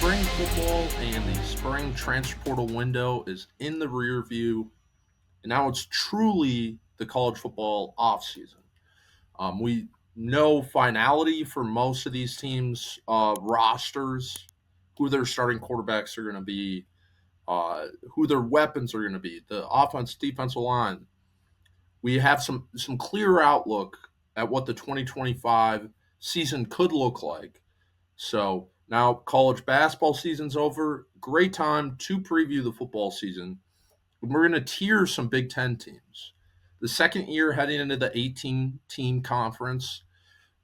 spring football and the spring transfer portal window is in the rear view, and now it's truly the college football offseason. We know finality for most of these teams' rosters, who their starting quarterbacks are going to be, who their weapons are going to be, the offense, defensive line. We have some clear outlook at what the 2025 season could look like. So now college basketball season's over. Great time to preview the football season. We're going to tier some Big Ten teams. The second year heading into the 18-team conference.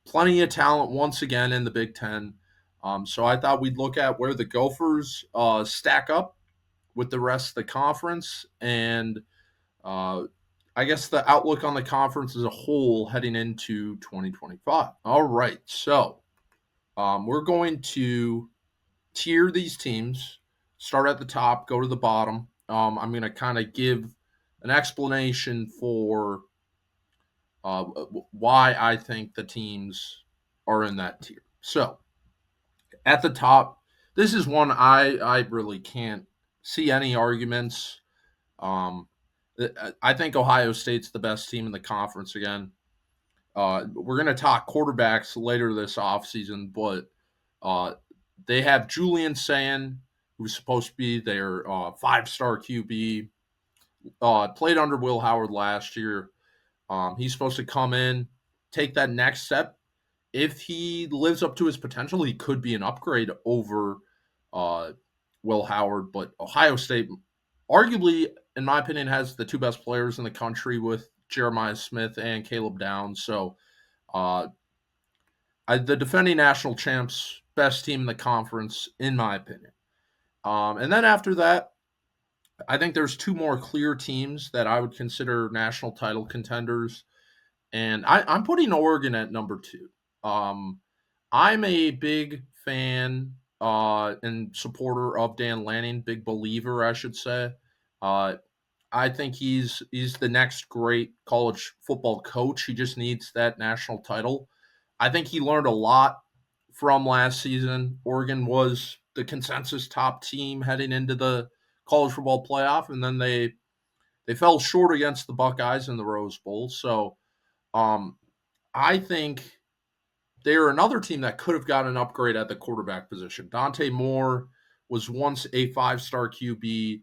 Plenty of talent once again in the Big Ten. So I thought we'd look at where the Gophers stack up with the rest of the conference and uh, I guess the outlook on the conference as a whole heading into 2025. All right. So we're going to tier these teams, start at the top, go to the bottom. I'm going to kind of give an explanation for why I think the teams are in that tier. So at the top, this is one I really can't see any arguments. Um, I think Ohio State's the best team in the conference again. We're going to talk quarterbacks later this offseason, but uh, they have Julian Sayin, who's supposed to be their five-star QB, played under Will Howard last year. He's supposed to come in, take that next step. If he lives up to his potential, he could be an upgrade over uh, Will Howard. But Ohio State, arguably, in my opinion, has the two best players in the country with Jeremiah Smith and Caleb Downs. So uh, the defending national champs, best team in the conference, in my opinion. And then after that, I think there's two more clear teams that I would consider national title contenders. And I'm putting Oregon at number two. Um, I'm a big fan and supporter of Dan Lanning, big believer, I should say. Uh, I think he's the next great college football coach. He just needs that national title. I think he learned a lot from last season. Oregon was the consensus top team heading into the college football playoff, and then they fell short against the Buckeyes in the Rose Bowl. So um, I think they're another team that could have got an upgrade at the quarterback position. Dante Moore was once a five-star QB,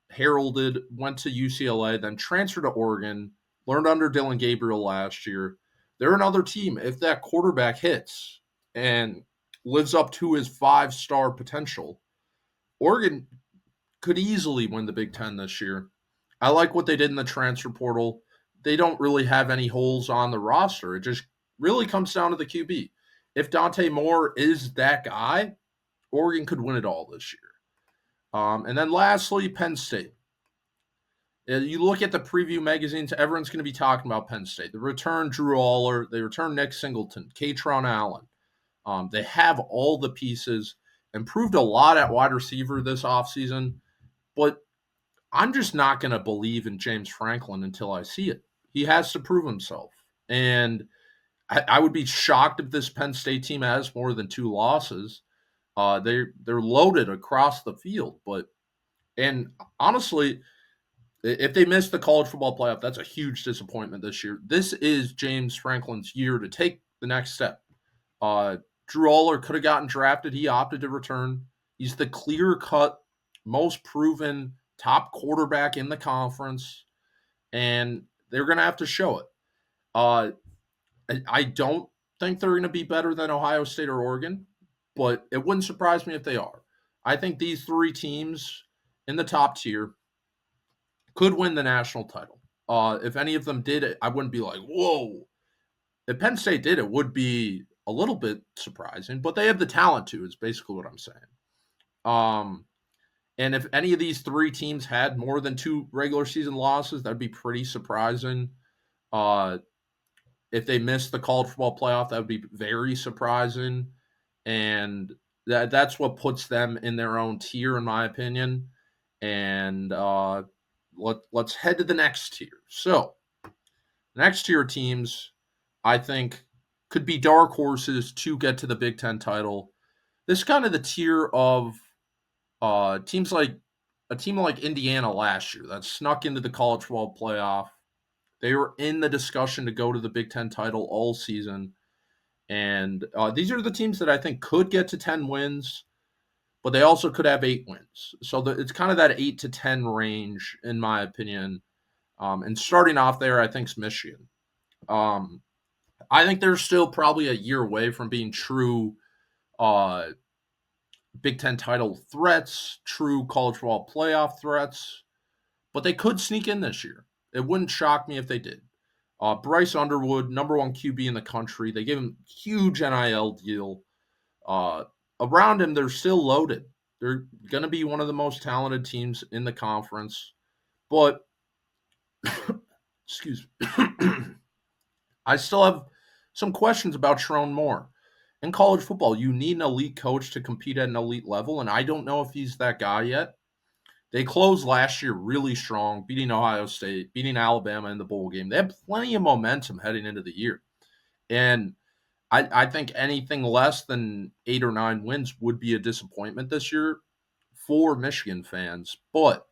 heralded, went to UCLA, then transferred to Oregon, learned under Dylan Gabriel last year. They're another team. If that quarterback hits and lives up to his five-star potential, Oregon could easily win the Big Ten this year. I like what they did in the transfer portal. They don't really have any holes on the roster. It just really comes down to the QB. If Dante Moore is that guy, Oregon could win it all this year. And then lastly, Penn State. You look at the preview magazines, everyone's going to be talking about Penn State. They return Drew Aller, they return Nick Singleton, Katron Allen. They have all the pieces, improved a lot at wide receiver this offseason, but I'm just not going to believe in James Franklin until I see it. He has to prove himself. And I would be shocked if this Penn State team has more than two losses. They're loaded across the field, and honestly, if they miss the college football playoff, that's a huge disappointment this year. This is James Franklin's year to take the next step. Drew Aller could have gotten drafted. He opted to return. He's the clear-cut, most proven top quarterback in the conference, and they're going to have to show it. I don't think they're going to be better than Ohio State or Oregon, but it wouldn't surprise me if they are. I think these three teams in the top tier could win the national title. If any of them did it, I wouldn't be like, whoa. If Penn State did, it would be a little bit surprising, but they have the talent to, is basically what I'm saying. And if any of these three teams had more than two regular season losses, that'd be pretty surprising. If they missed the college football playoff, that would be very surprising. And that's what puts them in their own tier, in my opinion. And let's head to the next tier. So, next tier teams, I think, could be dark horses to get to the Big Ten title. this is kind of the tier of teams like a team like Indiana last year that snuck into the college football playoff. They were in the discussion to go to the Big Ten title all season. And these are the teams that I think could get to 10 wins, but they also could have 8 wins. So it's kind of that 8 to 10 range, in my opinion. And starting off there, I think is Michigan. Um, I think they're still probably a year away from being true uh, Big Ten title threats, true college football playoff threats, but they could sneak in this year. It wouldn't shock me if they did. Bryce Underwood, number one QB in the country. They gave him huge NIL deal. Uh, Around him, they're still loaded. They're going to be one of the most talented teams in the conference. But, excuse me, I still have some questions about Sharon Moore. In college football, you need an elite coach to compete at an elite level, and I don't know if he's that guy yet. They closed last year really strong, beating Ohio State, beating Alabama in the bowl game. They had plenty of momentum heading into the year. And I think anything less than 8 or 9 wins would be a disappointment this year for Michigan fans. But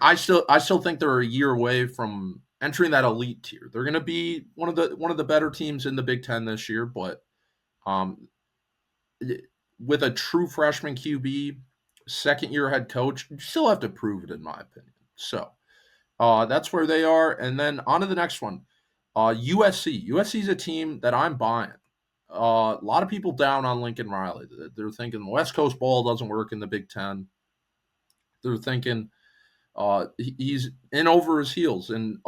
I still think they're a year away from entering that elite tier. They're going to be one of the better teams in the Big Ten this year, but um, with a true freshman QB, second year head coach, you still have to prove it, in my opinion. So that's where they are. And then on to the next one, USC. USC is a team that I'm buying. A lot of people down on Lincoln Riley. They're thinking West Coast ball doesn't work in the Big Ten. They're thinking he's in over his heels, and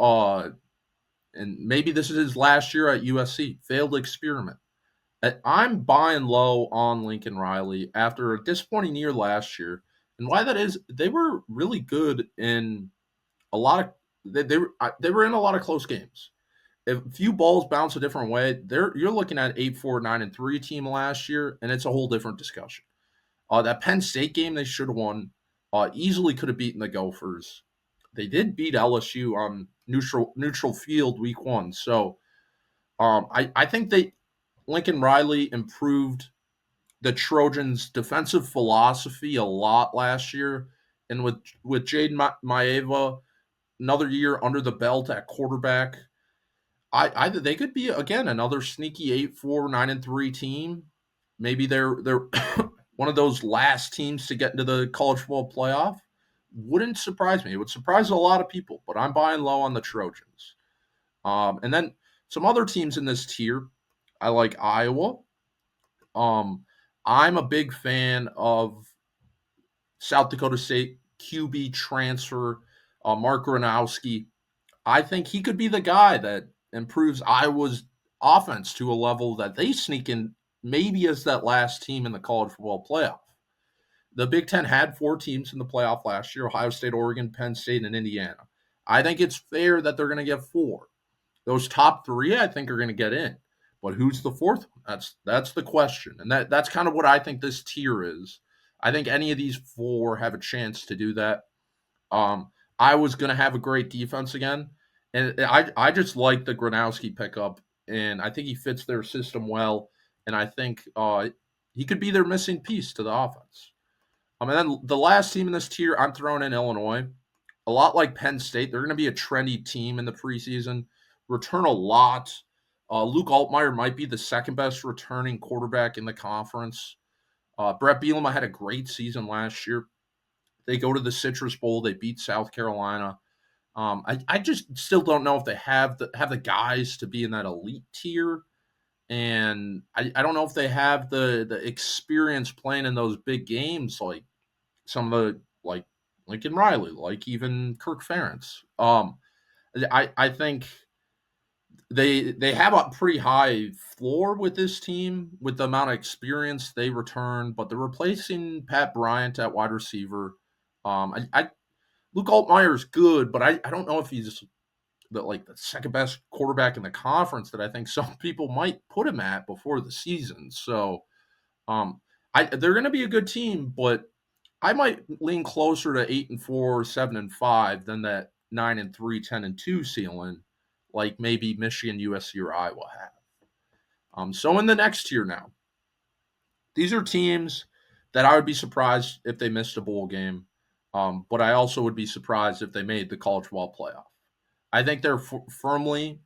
maybe this is his last year at USC. Failed experiment. I'm buying low on Lincoln Riley after a disappointing year last year, and why that is, they were really good in a lot of they were in a lot of close games. If a few balls bounce a different way, you're looking at 8-4, 9-3 team last year, and it's a whole different discussion. That Penn State game they should have won. Easily could have beaten the Gophers. They did beat LSU on neutral field week 1. So I think Lincoln Riley improved the Trojans' defensive philosophy a lot last year, and with Jaden Maeva another year under the belt at quarterback, they could be again another sneaky 8-4, 9-3 team. Maybe they're one of those last teams to get into the college football playoff. Wouldn't surprise me. It would surprise a lot of people, but I'm buying low on the Trojans. And then some other teams in this tier, I like Iowa. I'm a big fan of South Dakota State QB transfer, Mark Gronowski. I think he could be the guy that improves Iowa's offense to a level that they sneak in maybe as that last team in the college football playoff. The Big Ten had 4 teams in the playoff last year: Ohio State, Oregon, Penn State, and Indiana. I think it's fair that they're going to get 4. Those top 3, I think, are going to get in. But who's the fourth one? That's the question. And that's kind of what I think this tier is. I think any of these 4 have a chance to do that. I was going to have a great defense again. And I just like the Gronowski pickup. And I think he fits their system well. And I think he could be their missing piece to the offense. And then the last team in this tier, I'm throwing in Illinois. A lot like Penn State, they're going to be a trendy team in the preseason, return a lot. Luke Altmaier might be the second best returning quarterback in the conference. Brett Bielema had a great season last year. They go to the Citrus Bowl. They beat South Carolina. I just still don't know if they have the guys to be in that elite tier. And I don't know if they have the experience playing in those big games like some of the like Lincoln Riley, like even Kirk Ferentz. I think they have a pretty high floor with this team with the amount of experience they return, but they're replacing Pat Bryant at wide receiver. Luke Altmaier is good, but I don't know if he's the second best quarterback in the conference that I think some people might put him at before the season. So they're going to be a good team, but I might lean closer to 8-4, 7-5 than that 9-3, 10-2 ceiling, like maybe Michigan, USC, or Iowa have. So in the next tier now, These are teams that I would be surprised if they missed a bowl game, but I also would be surprised if they made the college football playoff. I think they're firmly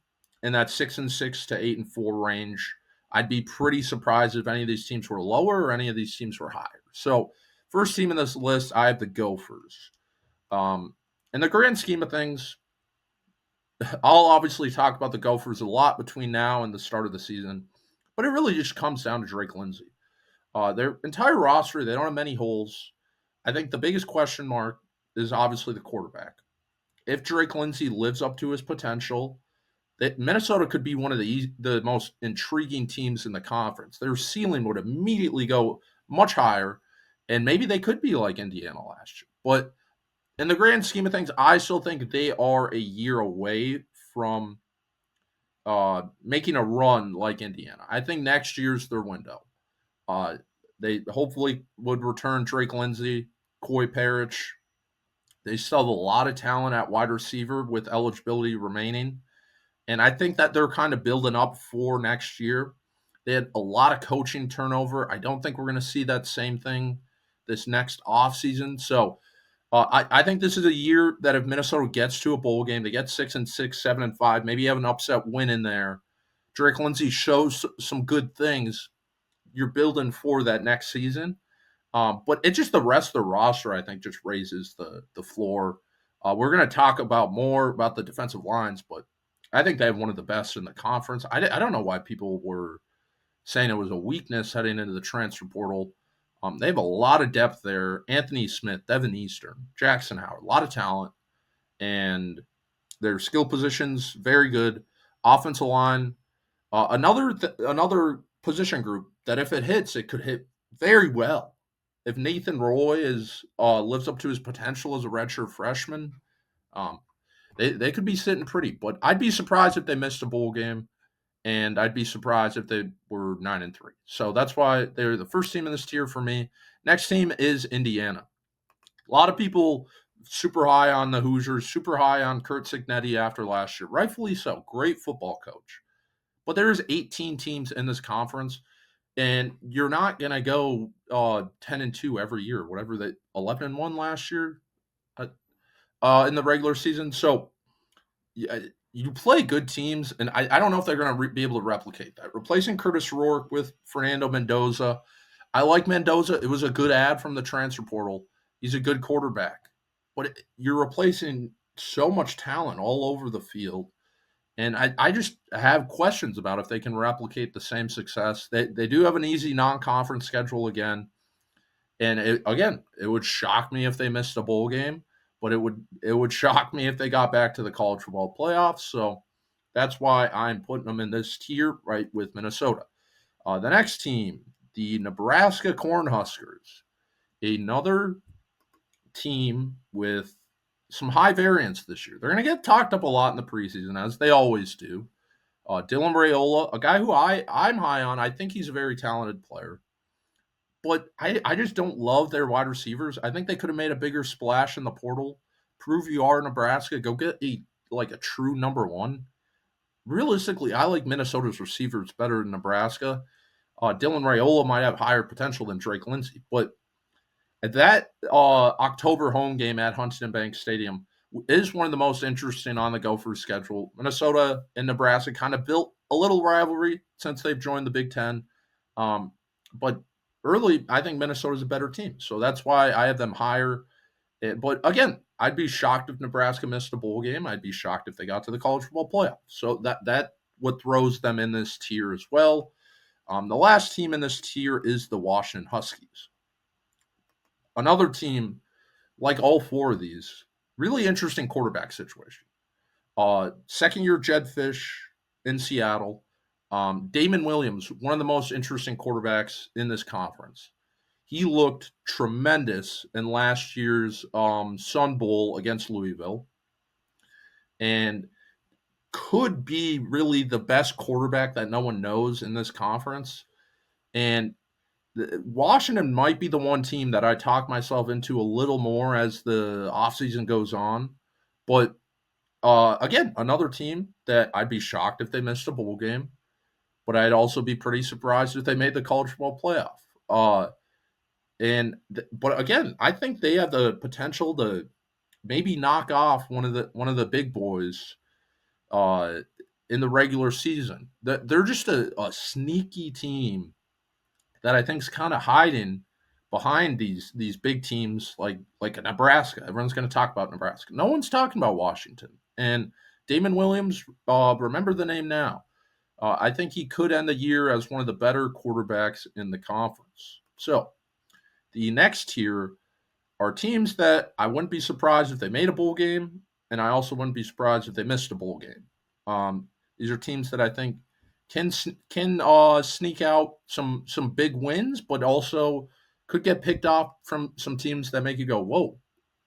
in that 6-6 to 8-4 range. I'd be pretty surprised if any of these teams were lower or any of these teams were higher. So, first team in this list, I have the Gophers. In the grand scheme of things, I'll obviously talk about the Gophers a lot between now and the start of the season, but it really just comes down to Drake Lindsay. Their entire roster, they don't have many holes. I think the biggest question mark is obviously the quarterback. If Drake Lindsay lives up to his potential, that Minnesota could be one of the most intriguing teams in the conference. Their ceiling would immediately go much higher, and maybe they could be like Indiana last year. But in the grand scheme of things, I still think they are a year away from making a run like Indiana. I think next year's their window. Uh, they hopefully would return Drake Lindsay, Coy Parrish. They still have a lot of talent at wide receiver with eligibility remaining. And I think that they're kind of building up for next year. They had a lot of coaching turnover. I don't think we're going to see that same thing this next offseason. So I think this is a year that if Minnesota gets to a bowl game, they get 6-6, 7-5, maybe have an upset win in there. Drake Lindsay shows some good things. You're building for that next season. But it's just the rest of the roster, I think, just raises the floor. We're going to talk about more about the defensive lines, but I think they have one of the best in the conference. I don't know why people were saying it was a weakness heading into the transfer portal. They have a lot of depth there. Anthony Smith, Devin Eastern, Jackson Howard, a lot of talent, and their skill positions very good. Offensive line, another position group that if it hits, it could hit very well. If Nathan Roy is lives up to his potential as a redshirt freshman, um, they could be sitting pretty. But I'd be surprised if they missed a bowl game, and I'd be surprised if they were 9-3. So that's why they're the first team in this tier for me. Next team is Indiana. A lot of people super high on the Hoosiers, super high on Kurt Signetti after last year. Rightfully so. Great football coach. But there's 18 teams in this conference, and you're not gonna go 10-2 every year, whatever that 11-1 last year in the regular season. So yeah, you play good teams, and I don't know if they're gonna be able to replicate that. Replacing Curtis Rourke with Fernando Mendoza, I like Mendoza. It was a good ad from the transfer portal. He's a good quarterback, but you're replacing so much talent all over the field. And I just have questions about if they can replicate the same success. They do have an easy non-conference schedule again, and it would shock me if they missed a bowl game, but it would shock me if they got back to the college football playoffs. So that's why I'm putting them in this tier right with Minnesota. The next team, the Nebraska Cornhuskers, another team with some high variance this year. They're going to get talked up a lot in the preseason, as they always do. Dylan Raiola, a guy who I'm high on. I think he's a very talented player. But I just don't love their wide receivers. I think they could have made a bigger splash in the portal. Prove you are Nebraska. Go get a true number one. Realistically, I like Minnesota's receivers better than Nebraska. Dylan Raiola might have higher potential than Drake Lindsay, but that October home game at Huntington Bank Stadium is one of the most interesting on the Gophers schedule. Minnesota and Nebraska kind of built a little rivalry since they've joined the Big Ten. But early, I think Minnesota's a better team. So that's why I have them higher. But again, I'd be shocked if Nebraska missed a bowl game. I'd be shocked if they got to the college football playoff. So that what throws them in this tier as well. The last team in this tier is the Washington Huskies. Another team, like all four of these, really interesting quarterback situation. Second year Jed Fish in Seattle. Damon Williams, one of the most interesting quarterbacks in this conference. He looked tremendous in last year's Sun Bowl against Louisville and could be really the best quarterback that no one knows in this conference. And Washington might be the one team that I talk myself into a little more as the offseason goes on. But again, another team that I'd be shocked if they missed a bowl game, but I'd also be pretty surprised if they made the college football playoff. Uh, but again, I think they have the potential to maybe knock off one of the big boys uh, in the regular season. They're just a sneaky team that I think is kind of hiding behind these big teams like Nebraska. Everyone's going to talk about Nebraska. No one's talking about Washington. And Damon Williams, remember the name now. I think he could end the year as one of the better quarterbacks in the conference. So the next tier are teams that I wouldn't be surprised if they made a bowl game, and I also wouldn't be surprised if they missed a bowl game. These are teams that I think can sneak out some big wins, but also could get picked off from some teams that make you go, "Whoa,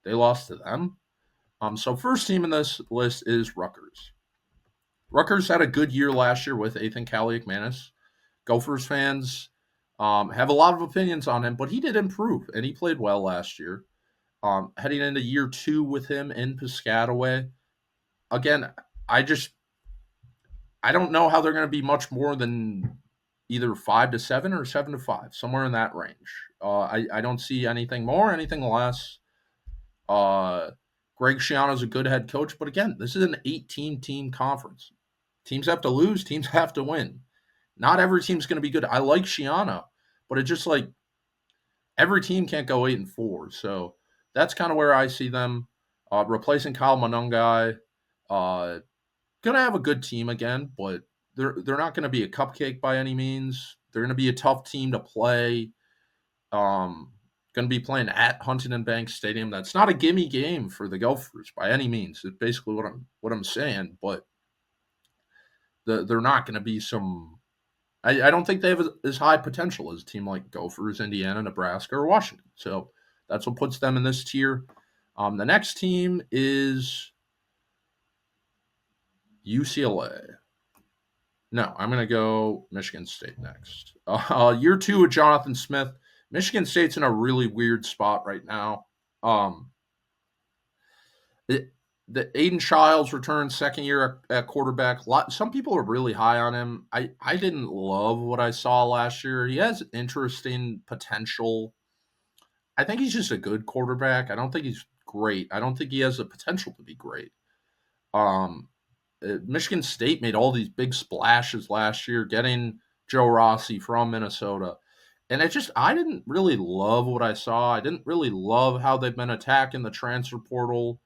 they lost to them." So first team in this list is Rutgers. Rutgers had a good year last year with Ethan Kaliakmanis. Gophers fans have a lot of opinions on him, but he did improve and he played well last year. Heading into year two with him in Piscataway. Again, I just I don't know how they're going to be much more than either 5-7 or 7-5, somewhere in that range. I don't see anything more, anything less. Uh, Greg Schiano's a good head coach, but again, this is an 18-team conference. Teams have to lose, teams have to win. Not every team's going to be good. I like Schiano, but it's just like every team can't go 8-4. So that's kind of where I see them replacing Kyle Monungai. Gonna have a good team again, but they're not going to be a cupcake by any means. They're going to be a tough team to play. Going to be playing at Huntington Bank Stadium. That's not a gimme game for the Gophers by any means. It's basically what I'm saying. But they're not going to be some. I don't think they have as high potential as a team like Gophers, Indiana, Nebraska, or Washington. So that's what puts them in this tier. The next team is UCLA. No, I'm going to go Michigan State next. Year two with Jonathan Smith. Michigan State's in a really weird spot right now. Um, it, the Aiden Childs returned second year at quarterback. Some people are really high on him. I didn't love what I saw last year. He has interesting potential. I think he's just a good quarterback. I don't think he's great. I don't think he has the potential to be great. Um, Michigan State made all these big splashes last year, getting Joe Rossi from Minnesota. And I didn't really love what I saw. I didn't really love how they've been attacking the transfer portal.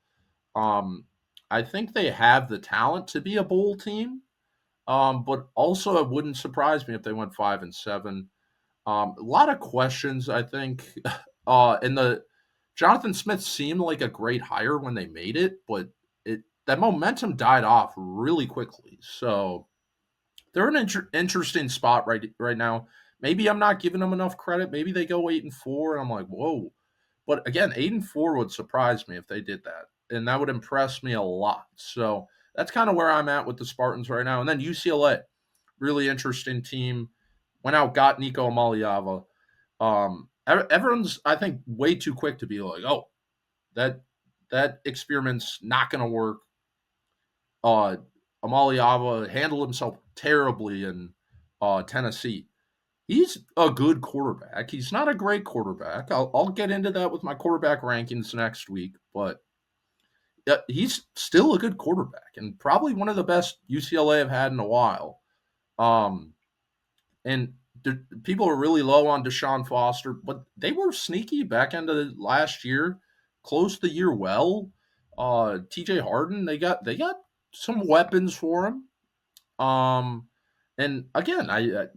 Um, I think they have the talent to be a bowl team, but also it wouldn't surprise me if they went 5-7. A lot of questions, I think. And the Jonathan Smith seemed like a great hire when they made it, but that momentum died off really quickly. So they're in an interesting spot right now. Maybe I'm not giving them enough credit. Maybe they go 8-4, and I'm like, whoa. But again, 8-4 would surprise me if they did that, and that would impress me a lot. So that's kind of where I'm at with the Spartans right now. And then UCLA, really interesting team. Went out, got Nico Amaliava. Everyone's, I think, way too quick to be like, oh, that that experiment's not going to work. Uh, Amaliava handled himself terribly in Tennessee. He's a good quarterback. He's not a great quarterback. I'll get into that with my quarterback rankings next week, but he's still a good quarterback and probably one of the best UCLA have had in a while. Um, and people are really low on Deshaun Foster, but they were sneaky back into last year, closed the year well. TJ Harden, they got some weapons for him. Um, and again, I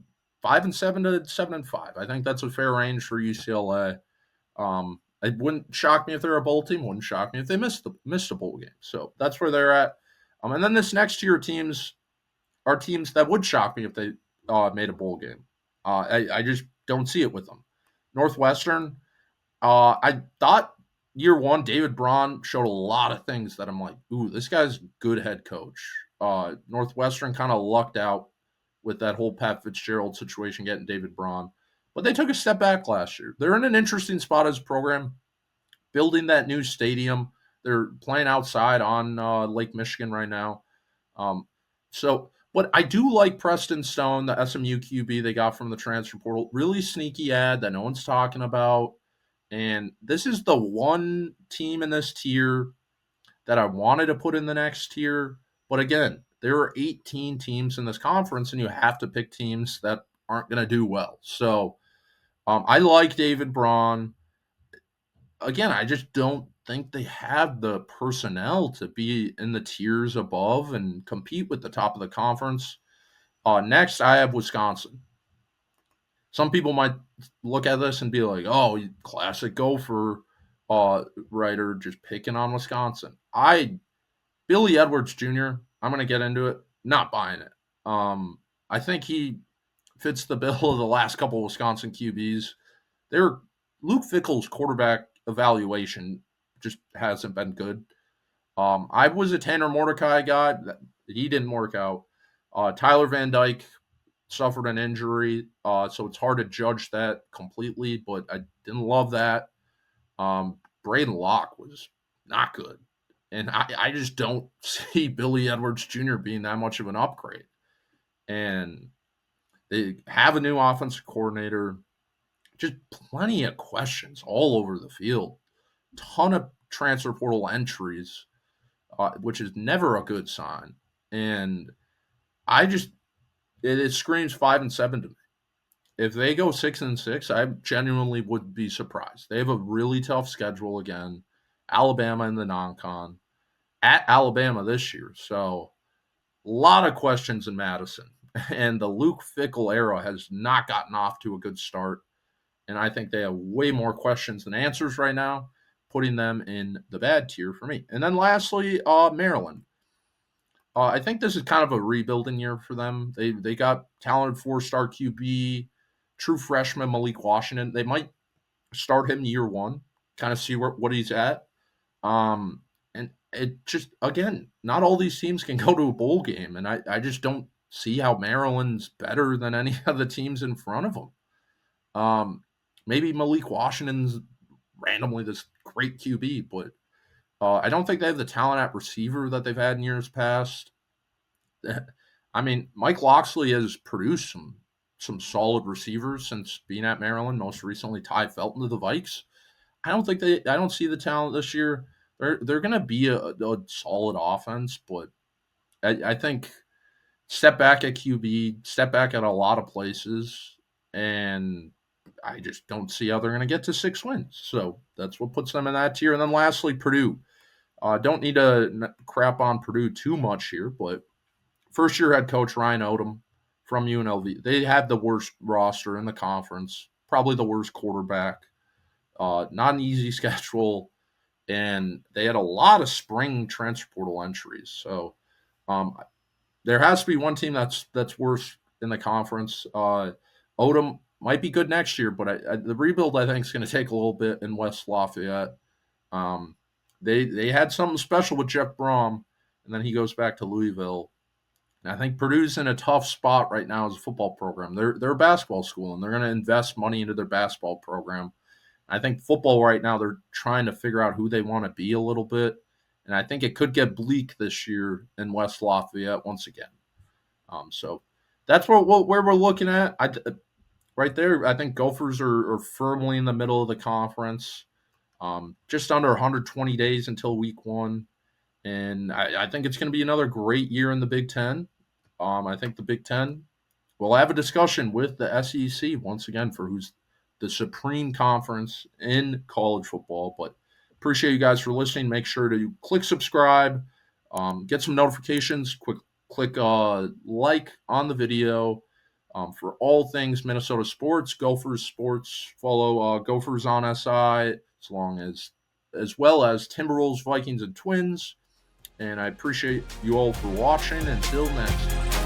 5-7 to 7-5. I think that's a fair range for UCLA. It wouldn't shock me if they're a bowl team. Wouldn't shock me if they missed a bowl game. So that's where they're at. And then this next year teams are teams that would shock me if they made a bowl game. I just don't see it with them. Northwestern, I thought year one, David Braun showed a lot of things that I'm like, ooh, this guy's good head coach. Northwestern kind of lucked out with that whole Pat Fitzgerald situation, getting David Braun. But they took a step back last year. They're in an interesting spot as a program, building that new stadium. They're playing outside on Lake Michigan right now. Um, But I do like Preston Stone, the SMU QB they got from the transfer portal. Really sneaky ad that no one's talking about. And this is the one team in this tier that I wanted to put in the next tier. But again, there are 18 teams in this conference, and you have to pick teams that aren't going to do well. So I like David Braun. Again, I just don't think they have the personnel to be in the tiers above and compete with the top of the conference. Next, I have Wisconsin. Some people might look at this and be like, "Oh, classic Gopher writer just picking on Wisconsin." Billy Edwards Jr. I'm going to get into it. Not buying it. I think he fits the bill of the last couple of Wisconsin QBs. They're Luke Fickell's quarterback evaluation just hasn't been good. I was a Tanner Mordecai guy. He didn't work out. Tyler Van Dyke suffered an injury, so it's hard to judge that completely, but I didn't love that. Braden Locke was not good. And I just don't see Billy Edwards Jr. being that much of an upgrade. And they have a new offensive coordinator, just plenty of questions all over the field, ton of transfer portal entries, which is never a good sign. And I just, it screams 5-7 to me. If they go 6-6, I genuinely would be surprised. They have a really tough schedule again. Alabama in the non-con, at Alabama this year. So a lot of questions in Madison. And the Luke Fickell era has not gotten off to a good start. And I think they have way more questions than answers right now, putting them in the bad tier for me. And then lastly, Maryland. I think this is kind of a rebuilding year for them. They got talented 4-star QB, true freshman Malik Washington. They might start him year one, kind of see what he's at. And it just, again, not all these teams can go to a bowl game. And I just don't see how Maryland's better than any of the teams in front of them. Maybe Malik Washington's randomly this great QB, but I don't think they have the talent at receiver that they've had in years past. I mean, Mike Loxley has produced some solid receivers since being at Maryland. Most recently, Ty Felton to the Vikes. I don't see the talent this year. They're going to be a solid offense, but I think step back at QB, step back at a lot of places, and I just don't see how they're going to get to 6 wins. So that's what puts them in that tier. And then lastly, Purdue. Don't need to crap on Purdue too much here, but first year head coach Ryan Odom from UNLV. They have the worst roster in the conference, probably the worst quarterback. Not an easy schedule, and they had a lot of spring transfer portal entries. So there has to be one team that's worse in the conference. Odom might be good next year, but the rebuild I think is going to take a little bit in West Lafayette. They had something special with Jeff Brom, and then he goes back to Louisville. And I think Purdue's in a tough spot right now as a football program. They're a basketball school, and they're going to invest money into their basketball program. I think football right now, they're trying to figure out who they want to be a little bit. And I think it could get bleak this year in West Lafayette once again. So that's where we're looking at. Right there, I think Gophers are firmly in the middle of the conference. Just under 120 days until week 1. And I think it's going to be another great year in the Big Ten. I think the Big Ten will have a discussion with the SEC once again for who's the supreme conference in college football. But appreciate you guys for listening. Make sure to click subscribe, get some notifications, click like on the video for all things Minnesota sports, Gophers sports. Follow Gophers on SI as well as Timberwolves, Vikings, and Twins. And I appreciate you all for watching. Until next time.